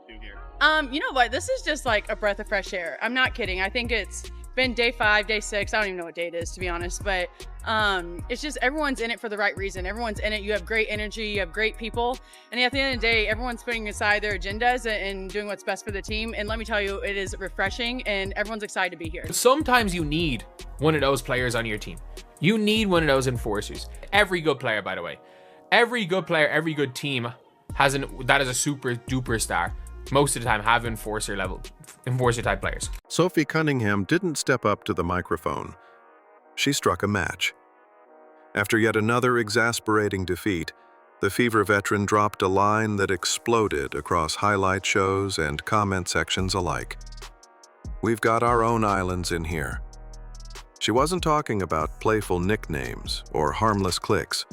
to here? You know what? This is just like a breath of fresh air. I'm not kidding. I think it's been day 5, day 6. I don't even know what day it is, to be honest. But it's just everyone's in it for the right reason. Everyone's in it. You have great energy. You have great people. And at the end of the day, everyone's putting aside their agendas and doing what's best for the team. And let me tell you, it is refreshing and everyone's excited to be here. Sometimes you need one of those players on your team. You need one of those enforcers. Every good player, by the way. Every good player, every good team that is a super duper star. Most of the time have enforcer type players. Sophie Cunningham didn't step up to the microphone. She struck a match. After yet another exasperating defeat, the Fever veteran dropped a line that exploded across highlight shows and comment sections alike. "We've got our own islands in here." She wasn't talking about playful nicknames or harmless cliques.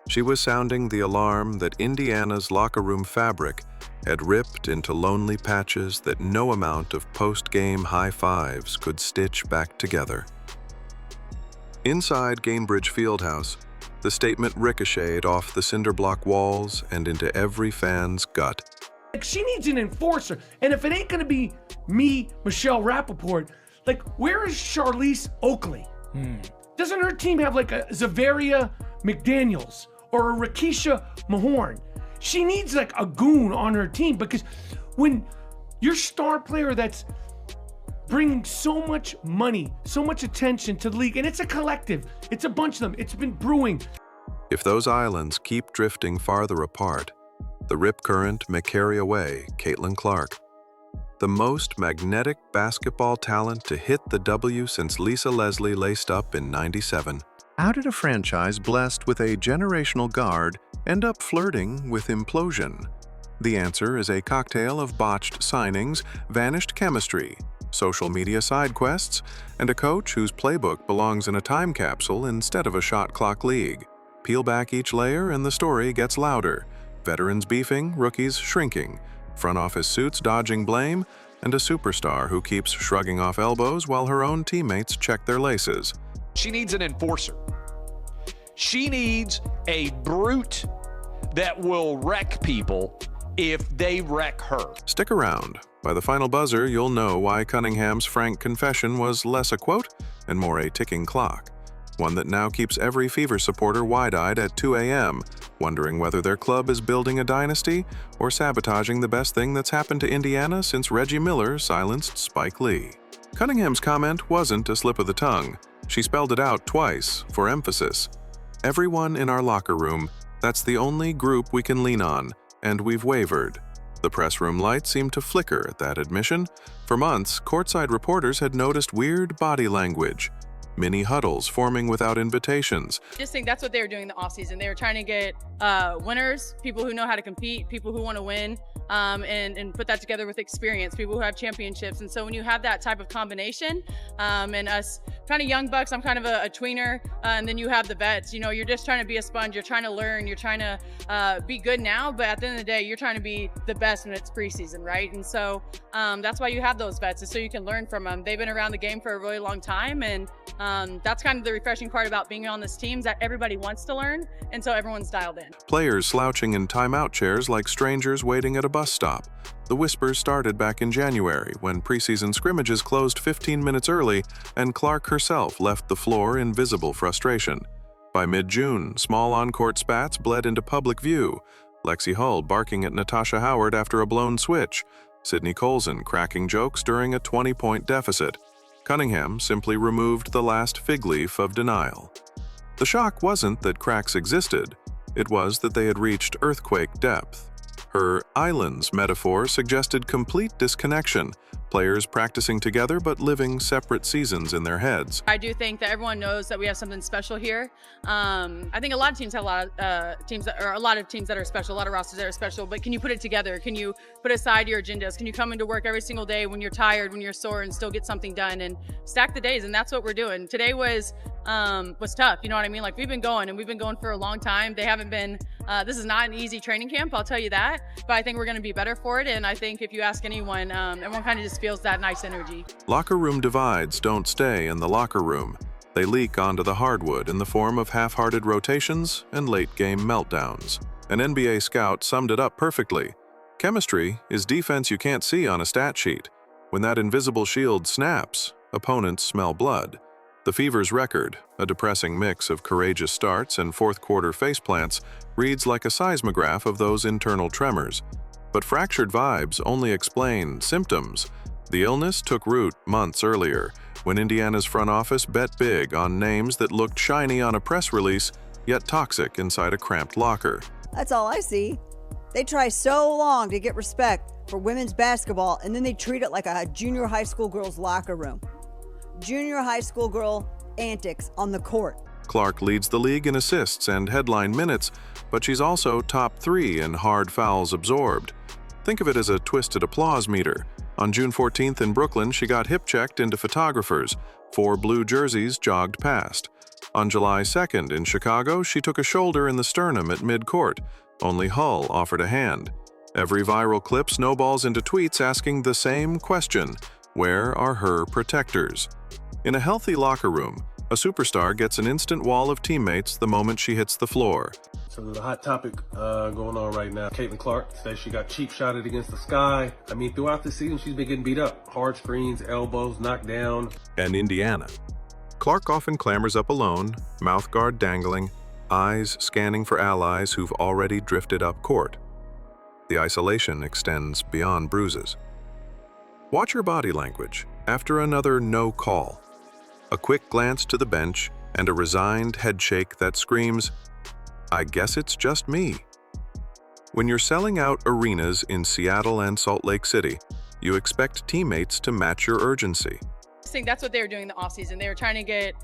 She was sounding the alarm that Indiana's locker room fabric had ripped into lonely patches that no amount of post-game high fives could stitch back together. Inside Gainbridge Fieldhouse, the statement ricocheted off the cinderblock walls and into every fan's gut. Like, she needs an enforcer, and if it ain't gonna be me, Michelle Rappaport, like, where is Charlize Oakley? Doesn't her team have like a Zavaria McDaniels or a Rakisha Mahorn? She needs like a goon on her team, because when your star player that's bringing so much money, so much attention to the league, and it's a collective, it's a bunch of them, it's been brewing. If those islands keep drifting farther apart, the rip current may carry away Caitlin Clark, the most magnetic basketball talent to hit the W since Lisa Leslie laced up in '97. How did a franchise blessed with a generational guard end up flirting with implosion? The answer is a cocktail of botched signings, vanished chemistry, social media side quests, and a coach whose playbook belongs in a time capsule instead of a shot clock league. Peel back each layer and the story gets louder. Veterans beefing, rookies shrinking, front office suits dodging blame, and a superstar who keeps shrugging off elbows while her own teammates check their laces. She needs an enforcer. She needs a brute that will wreck people if they wreck her. Stick around. By the final buzzer, you'll know why Cunningham's frank confession was less a quote and more a ticking clock. One that now keeps every Fever supporter wide-eyed at 2 a.m., wondering whether their club is building a dynasty or sabotaging the best thing that's happened to Indiana since Reggie Miller silenced Spike Lee. Cunningham's comment wasn't a slip of the tongue. She spelled it out twice, for emphasis. Everyone in our locker room, that's the only group we can lean on, and we've wavered. The press room lights seemed to flicker at that admission. For months, courtside reporters had noticed weird body language. Mini huddles forming without invitations. I just think that's what they were doing in the offseason. They were trying to get winners, people who know how to compete, people who want to win, and put that together with experience, people who have championships. And so when you have that type of combination, and us kind of young bucks, I'm kind of a tweener, and then you have the vets, you know, you're just trying to be a sponge, you're trying to learn, you're trying to be good now, but at the end of the day, you're trying to be the best when it's preseason, right? And so that's why you have those vets, is so you can learn from them. They've been around the game for a really long time, and that's kind of the refreshing part about being on this team, is that everybody wants to learn, and so everyone's dialed in. Players slouching in timeout chairs like strangers waiting at a bus stop. The whispers started back in January, when preseason scrimmages closed 15 minutes early and Clark herself left the floor in visible frustration. By mid-June, small on-court spats bled into public view. Lexi Hull barking at Natasha Howard after a blown switch. Sydney Colson cracking jokes during a 20-point deficit. Cunningham simply removed the last fig leaf of denial. The shock wasn't that cracks existed. It was that they had reached earthquake depth. Her islands metaphor suggested complete disconnection, players practicing together but living separate seasons in their heads. I do think that everyone knows that we have something special here. I think a lot of teams have a lot of teams that are special, a lot of rosters that are special, but can you put it together? Can you put aside your agendas? Can you come into work every single day when you're tired, when you're sore, and still get something done and stack the days? And that's what we're doing. Today was tough, you know what I mean? Like, we've been going for a long time. They haven't been, this is not an easy training camp, I'll tell you that, but I think we're gonna be better for it. And I think if you ask anyone, everyone kind of just feels that nice energy. Locker room divides don't stay in the locker room. They leak onto the hardwood in the form of half-hearted rotations and late-game meltdowns. An NBA scout summed it up perfectly. Chemistry is defense you can't see on a stat sheet. When that invisible shield snaps, opponents smell blood. The Fever's record, a depressing mix of courageous starts and fourth-quarter faceplants, reads like a seismograph of those internal tremors. But fractured vibes only explain symptoms. The illness took root months earlier, when Indiana's front office bet big on names that looked shiny on a press release, yet toxic inside a cramped locker. That's all I see. They try so long to get respect for women's basketball, and then they treat it like a junior high school girl's locker room. Junior high school girl antics on the court. Clark leads the league in assists and headline minutes, but she's also top 3 in hard fouls absorbed. Think of it as a twisted applause meter. On June 14th in Brooklyn, she got hip-checked into photographers. 4 blue jerseys jogged past. On July 2nd in Chicago, she took a shoulder in the sternum at mid-court. Only Hull offered a hand. Every viral clip snowballs into tweets asking the same question: where are her protectors? In a healthy locker room, a superstar gets an instant wall of teammates the moment she hits the floor. So there's a hot topic going on right now. Caitlin Clark says she got cheap shotted against the sky. I mean, throughout the season, she's been getting beat up. Hard screens, elbows, knocked down. And Indiana. Clark often clambers up alone, mouth guard dangling, eyes scanning for allies who've already drifted up court. The isolation extends beyond bruises. Watch her body language after another no call. A quick glance to the bench and a resigned headshake that screams, "I guess it's just me." When you're selling out arenas in Seattle and Salt Lake City, you expect teammates to match your urgency. I think that's what they were doing in the offseason. They were trying to get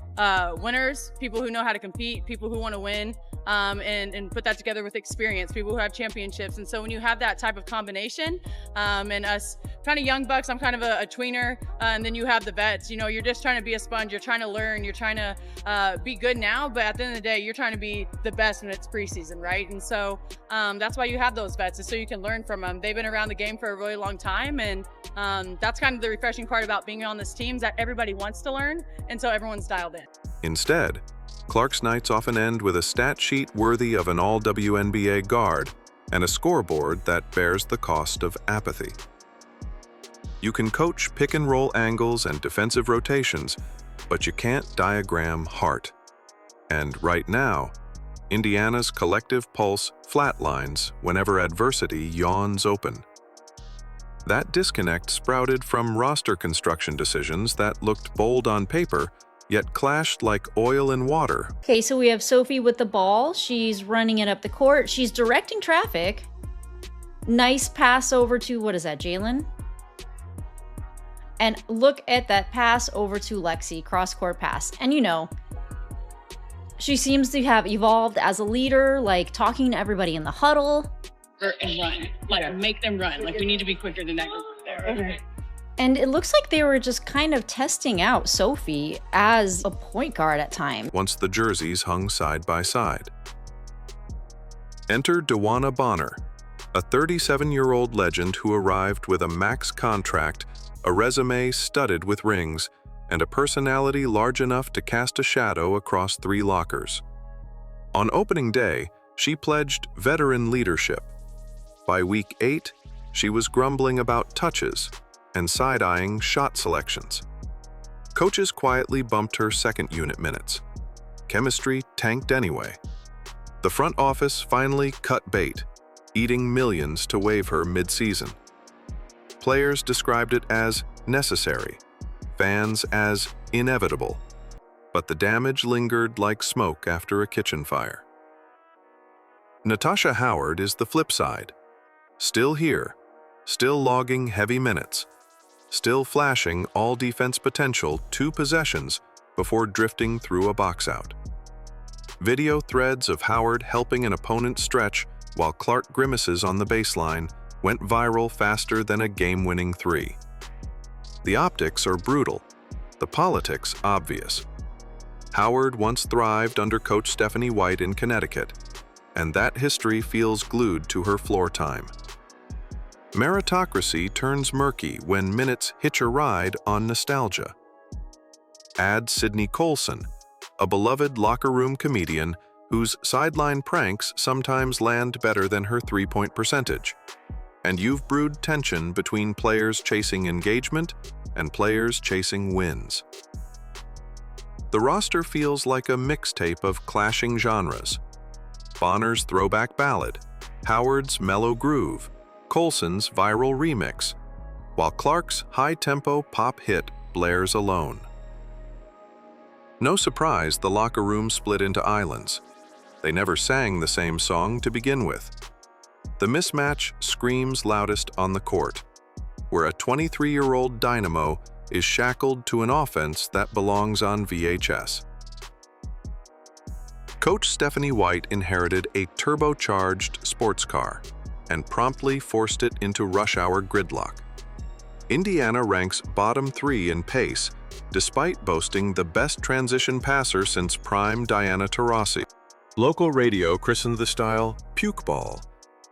winners, people who know how to compete, people who want to win, and put that together with experience, people who have championships. And so when you have that type of combination, and us kind of young bucks, I'm kind of a tweener, and then you have the vets, you know, you're just trying to be a sponge, you're trying to learn, you're trying to be good now, but at the end of the day, you're trying to be the best when it's preseason, right? And so that's why you have those vets, is so you can learn from them. They've been around the game for a really long time, and that's kind of the refreshing part about being on this team, is that everybody wants to learn, and so everyone's dialed in. Instead, Clark's nights often end with a stat sheet worthy of an all-WNBA guard and a scoreboard that bears the cost of apathy. You can coach pick-and-roll angles and defensive rotations, but you can't diagram heart. And right now, Indiana's collective pulse flatlines whenever adversity yawns open. That disconnect sprouted from roster construction decisions that looked bold on paper, yet clashed like oil and water. Okay, so we have Sophie with the ball. She's running it up the court. She's directing traffic. Nice pass over to, what is that, Jalen? And look at that pass over to Lexi, cross-court pass. And you know, she seems to have evolved as a leader, like talking to everybody in the huddle. And run, like make them run. Like we need to be quicker than that. Okay. And it looks like they were just kind of testing out Sophie as a point guard at times. Once the jerseys hung side by side. Enter Dewana Bonner, a 37-year-old legend who arrived with a max contract, a resume studded with rings, and a personality large enough to cast a shadow across 3 lockers. On opening day, she pledged veteran leadership. By week 8, she was grumbling about touches and side-eyeing shot selections. Coaches quietly bumped her second unit minutes. Chemistry tanked anyway. The front office finally cut bait, eating millions to waive her mid-season. Players described it as necessary, fans as inevitable, but the damage lingered like smoke after a kitchen fire. Natasha Howard is the flip side. Still here, still logging heavy minutes, still flashing all defense potential 2 possessions before drifting through a box out. Video threads of Howard helping an opponent stretch while Clark grimaces on the baseline went viral faster than a game-winning 3. The optics are brutal, the politics obvious. Howard once thrived under Coach Stephanie White in Connecticut, and that history feels glued to her floor time. Meritocracy turns murky when minutes hitch a ride on nostalgia. Add Sydney Colson, a beloved locker room comedian whose sideline pranks sometimes land better than her 3-point percentage. and you've brewed tension between players chasing engagement and players chasing wins. The roster feels like a mixtape of clashing genres. Bonner's throwback ballad, Howard's mellow groove, Colson's viral remix, while Clark's high-tempo pop hit blares alone. No surprise the locker room split into islands. They never sang the same song to begin with. The mismatch screams loudest on the court, where a 23-year-old dynamo is shackled to an offense that belongs on VHS. Coach Stephanie White inherited a turbocharged sports car and promptly forced it into rush hour gridlock. Indiana ranks bottom 3 in pace, despite boasting the best transition passer since prime Diana Taurasi. Local radio christened the style puke ball,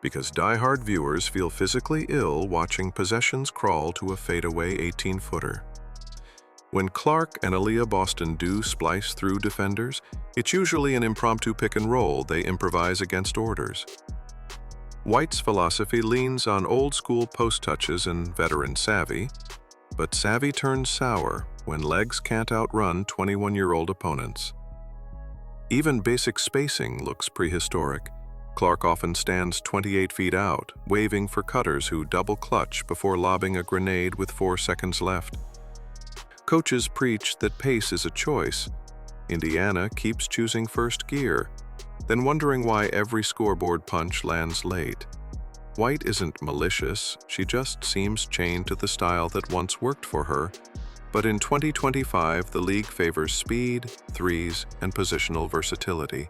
because die-hard viewers feel physically ill watching possessions crawl to a fadeaway 18-footer. When Clark and Aaliyah Boston do splice through defenders, it's usually an impromptu pick and roll they improvise against orders. White's philosophy leans on old-school post touches and veteran savvy, but savvy turns sour when legs can't outrun 21-year-old opponents. Even basic spacing looks prehistoric. Clark often stands 28 feet out, waving for cutters who double clutch before lobbing a grenade with 4 seconds left. Coaches preach that pace is a choice. Indiana keeps choosing first gear, then wondering why every scoreboard punch lands late. White isn't malicious, she just seems chained to the style that once worked for her, but in 2025 the league favors speed, threes, and positional versatility.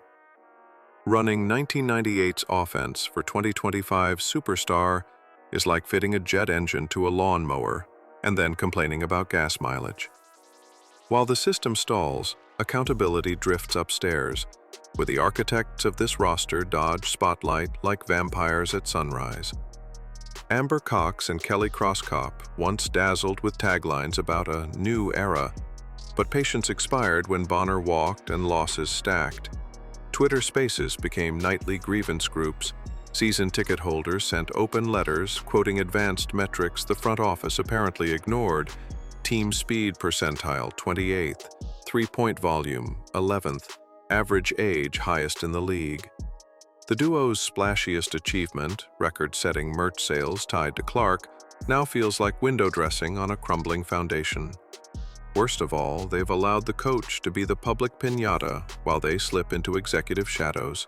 Running 1998's offense for 2025's superstar is like fitting a jet engine to a lawnmower and then complaining about gas mileage. While the system stalls, accountability drifts upstairs, where the architects of this roster dodge spotlight like vampires at sunrise. Amber Cox and Kelly Crosskop once dazzled with taglines about a new era, but patience expired when Bonner walked and losses stacked. Twitter Spaces became nightly grievance groups. Season ticket holders sent open letters quoting advanced metrics the front office apparently ignored. Team speed percentile 28th, three-point volume 11th, average age highest in the league. The duo's splashiest achievement, record-setting merch sales tied to Clark, now feels like window dressing on a crumbling foundation. Worst of all, they've allowed the coach to be the public piñata while they slip into executive shadows.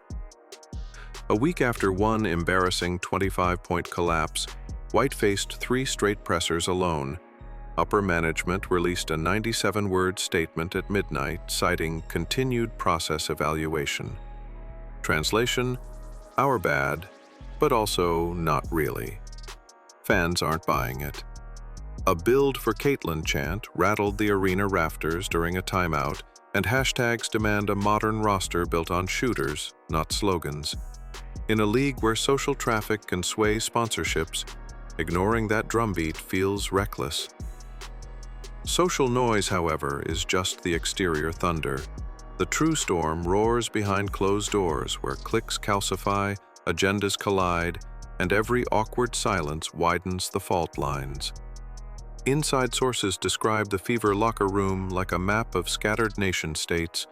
A week after one embarrassing 25-point collapse, White faced 3 straight pressers alone. Upper management released a 97-word statement at midnight citing continued process evaluation. Translation: our bad, but also not really. Fans aren't buying it. A "Build for Caitlin" chant rattled the arena rafters during a timeout, and hashtags demand a modern roster built on shooters, not slogans. In a league where social traffic can sway sponsorships, ignoring that drumbeat feels reckless. Social noise, however, is just the exterior thunder. The true storm roars behind closed doors where cliques calcify, agendas collide, and every awkward silence widens the fault lines. Inside sources describe the Fever locker room like a map of scattered nation-states.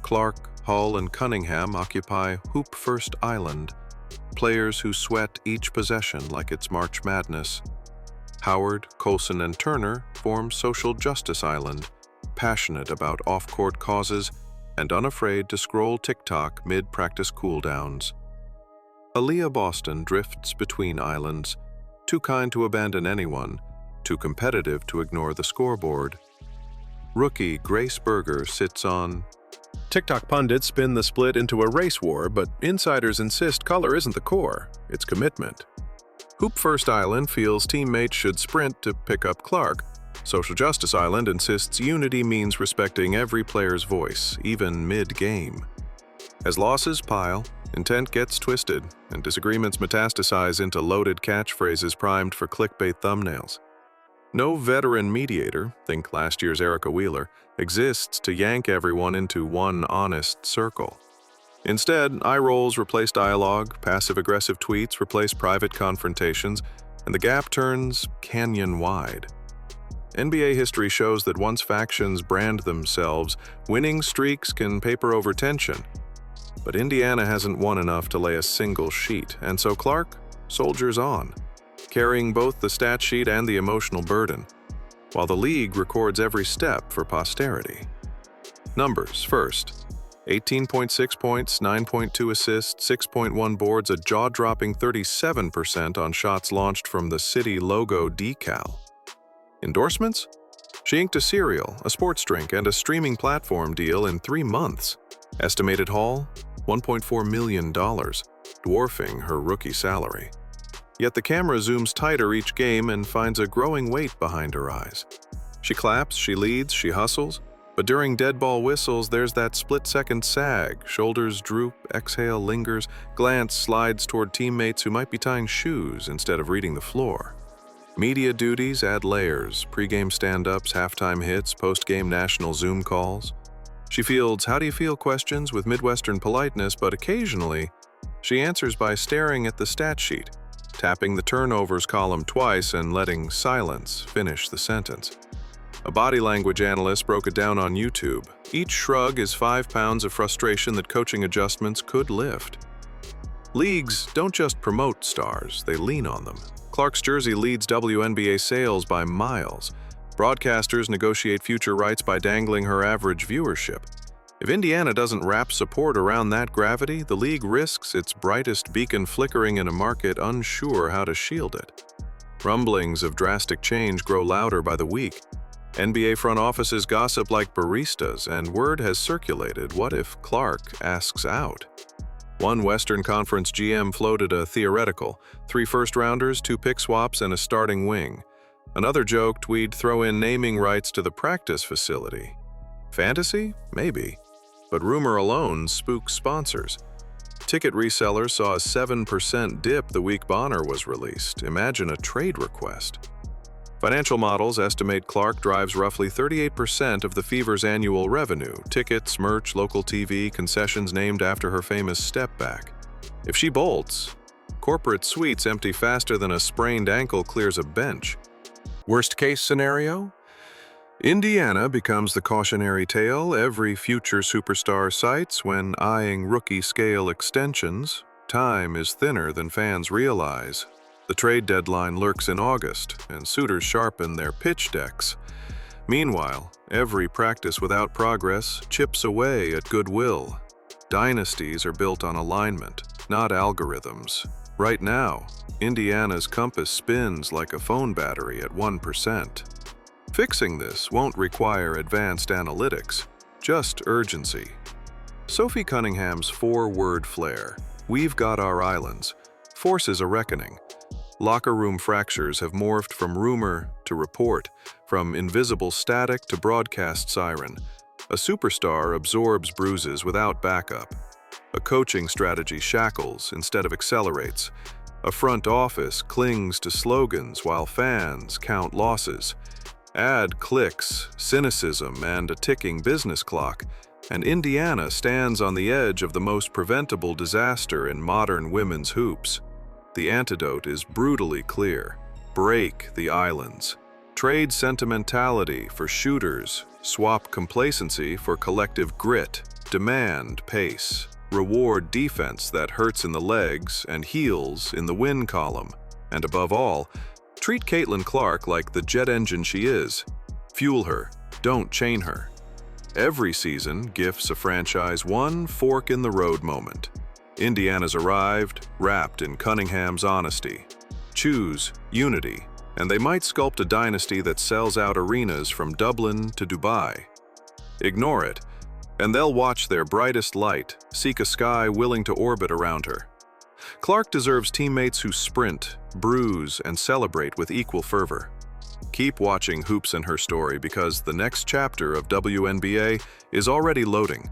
Clark, Hull, and Cunningham occupy Hoop First Island, players who sweat each possession like it's March Madness. Howard, Colson, and Turner form Social Justice Island, passionate about off-court causes and unafraid to scroll TikTok mid-practice cooldowns. Aaliyah Boston drifts between islands, too kind to abandon anyone, too competitive to ignore the scoreboard. Rookie Grace Berger sits on. TikTok pundits spin the split into a race war, but insiders insist color isn't the core, it's commitment. Hoop First Island feels teammates should sprint to pick up Clark. Social Justice Island insists unity means respecting every player's voice, even mid-game. As losses pile, intent gets twisted, and disagreements metastasize into loaded catchphrases primed for clickbait thumbnails. No veteran mediator, think last year's Erica Wheeler, exists to yank everyone into one honest circle. Instead, eye rolls replace dialogue, passive-aggressive tweets replace private confrontations, and the gap turns canyon-wide. NBA history shows that once factions brand themselves, winning streaks can paper over tension. But Indiana hasn't won enough to lay a single sheet, and so Clark soldiers on, carrying both the stat sheet and the emotional burden, while the league records every step for posterity. Numbers first. 18.6 points, 9.2 assists, 6.1 boards, a jaw-dropping 37% on shots launched from the city logo decal. Endorsements? She inked a cereal, a sports drink, and a streaming platform deal in 3 months. Estimated haul? $1.4 million, dwarfing her rookie salary. Yet the camera zooms tighter each game and finds a growing weight behind her eyes. She claps, she leads, she hustles, but during dead ball whistles, there's that split-second sag, shoulders droop, exhale lingers, glance slides toward teammates who might be tying shoes instead of reading the floor. Media duties add layers, pregame stand-ups, halftime hits, post-game national Zoom calls. She fields "how do you feel" questions with Midwestern politeness, but occasionally, she answers by staring at the stat sheet, tapping the turnovers column twice and letting silence finish the sentence. A body language analyst broke it down on YouTube. Each shrug is 5 pounds of frustration that coaching adjustments could lift. Leagues don't just promote stars, they lean on them. Clark's jersey leads WNBA sales by miles. Broadcasters negotiate future rights by dangling her average viewership. If Indiana doesn't wrap support around that gravity, the league risks its brightest beacon flickering in a market unsure how to shield it. Rumblings of drastic change grow louder by the week. NBA front offices gossip like baristas, and word has circulated, what if Clark asks out? One Western Conference GM floated a theoretical, 3 first-rounders, 2 pick swaps, and a starting wing. Another joked we'd throw in naming rights to the practice facility. Fantasy? Maybe. But rumor alone spooks sponsors. Ticket resellers saw a 7% dip the week Bonner was released. Imagine a trade request. Financial models estimate Clark drives roughly 38% of the Fever's annual revenue, tickets, merch, local TV, concessions named after her famous step back. If she bolts, corporate suites empty faster than a sprained ankle clears a bench. Worst case scenario? Indiana becomes the cautionary tale every future superstar cites when eyeing rookie-scale extensions. Time is thinner than fans realize. The trade deadline lurks in August, and suitors sharpen their pitch decks. Meanwhile, every practice without progress chips away at goodwill. Dynasties are built on alignment, not algorithms. Right now, Indiana's compass spins like a phone battery at 1%. Fixing this won't require advanced analytics, just urgency. Sophie Cunningham's 4-word flair, "We've got our islands," forces a reckoning. Locker room fractures have morphed from rumor to report, from invisible static to broadcast siren. A superstar absorbs bruises without backup. A coaching strategy shackles instead of accelerates. A front office clings to slogans while fans count losses. Add cliques, cynicism, and a ticking business clock, and Indiana stands on the edge of the most preventable disaster in modern women's hoops. The antidote is brutally clear. Break the islands. Trade sentimentality for shooters. Swap complacency for collective grit. Demand pace. Reward defense that hurts in the legs and heals in the win column. And above all, treat Caitlin Clark like the jet engine she is. Fuel her, don't chain her. Every season gifts a franchise one fork-in-the-road moment. Indiana's arrived, wrapped in Cunningham's honesty. Choose unity, and they might sculpt a dynasty that sells out arenas from Dublin to Dubai. Ignore it, and they'll watch their brightest light seek a sky willing to orbit around her. Clark deserves teammates who sprint, bruise, and celebrate with equal fervor. Keep watching Hoops and Her Story because the next chapter of WNBA is already loading.